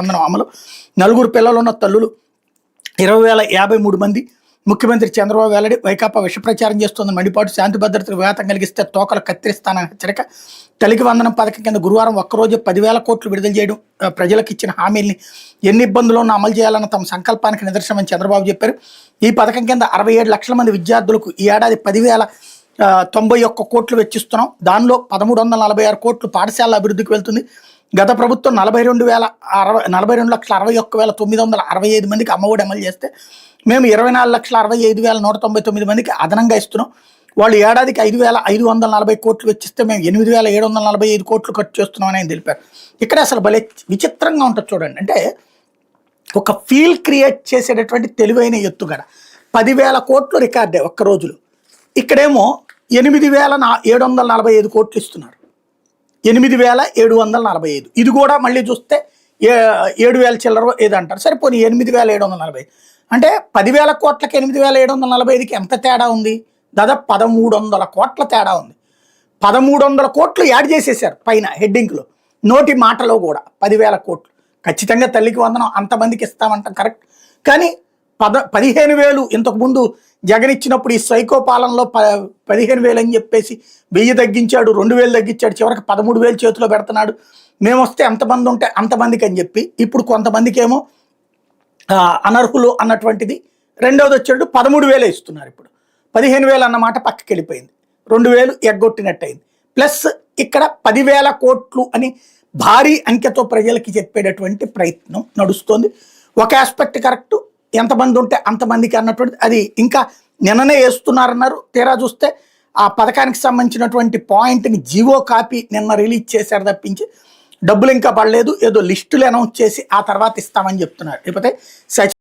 వందనం అమలు, నలుగురు పిల్లలున్న తల్లులు 20,053 మంది. ముఖ్యమంత్రి చంద్రబాబు వెల్లడి. వైకాపా విష ప్రచారం చేస్తోందని మండిపాటు. శాంతి భద్రతకు విఘాతం కలిగిస్తే తోకలు కత్తిరిస్తానని హెచ్చరిక. తల్లికి వందనం పథకం కింద గురువారం ఒక్కరోజు 10,000 కోట్లు విడుదల చేయడం ప్రజలకు ఇచ్చిన హామీల్ని ఎన్ని ఇబ్బందులను అమలు చేయాలన్న తమ సంకల్పానికి నిదర్శనమని చంద్రబాబు చెప్పారు. ఈ పథకం కింద 67 లక్షల మంది విద్యార్థులకు ఈ ఏడాది 10,091 కోట్లు వెచ్చిస్తున్నాం. దానిలో 1,346 కోట్లు పాఠశాలల అభివృద్ధికి వెళ్తుంది. గత ప్రభుత్వం 42,61,965 మందికి అమ్మఒడి అమలు చేస్తే మేము 24,65,199 మందికి అదనంగా ఇస్తున్నాం. వాళ్ళు ఏడాదికి 5,540 కోట్లు వెచ్చిస్తే మేము 8,745 కోట్లు ఖర్చు చేస్తున్నామని ఆయన తెలిపారు. ఇక్కడ అసలు భలే విచిత్రంగా ఉంటుంది చూడండి. అంటే ఒక ఫీల్ క్రియేట్ చేసేటటువంటి తెలివైన ఎత్తుగడ. 10,000 కోట్లు రికార్డే ఒక్క రోజులో. ఇక్కడేమో 8,745 కోట్లు ఇస్తున్నారు. 8,745. ఇది కూడా మళ్ళీ చూస్తే 7,000 చిల్లర ఏదంటారు. సరిపోనీ 8,740. అంటే 10,000 కోట్లకి 8,745కి ఎంత తేడా ఉంది? దాదాపు 1,300 కోట్ల తేడా ఉంది. 1,300 కోట్లు యాడ్ చేసేసారు పైన హెడ్డింగ్లో, నోటి మాటలో కూడా 10,000 కోట్లు. ఖచ్చితంగా తల్లికి వందనం అంతమందికి ఇస్తామంటాం కరెక్ట్. కానీ 15,000 ఇంతకుముందు జగన్ ఇచ్చినప్పుడు ఈ సైకో పాలనలో 15,000 అని చెప్పేసి 1,000 తగ్గించాడు, 2,000 తగ్గించాడు, చివరికి 13,000 చేతిలో పెడుతున్నాడు. మేము వస్తే ఎంతమంది ఉంటే అంతమందికి అని చెప్పి ఇప్పుడు కొంతమందికి ఏమో అనర్హులు అన్నటువంటిది. రెండవది వచ్చేటప్పుడు 13,000 ఇస్తున్నారు. ఇప్పుడు 15,000 అన్నమాట పక్కకి వెళ్ళిపోయింది. 2,000 ఎగ్గొట్టినట్టయింది. ప్లస్ ఇక్కడ 10,000 కోట్లు అని భారీ అంకెతో ప్రజలకి చెప్పేటటువంటి ప్రయత్నం నడుస్తోంది. ఒక ఆస్పెక్ట్ కరెక్ట్, ఎంతమంది ఉంటే అంతమందికి అన్నటువంటి అది ఇంకా నిన్ననే వేస్తున్నారన్నారు. తీరా చూస్తే ఆ పథకానికి సంబంధించినటువంటి పాయింట్ని జీవో కాపీ నిన్న రిలీజ్ చేశారు తప్పించి డబ్బులు ఇంకా పడలేదు. ఏదో లిస్టులు అనౌన్స్ చేసి ఆ తర్వాత ఇస్తామని చెప్తున్నారు. లేకపోతే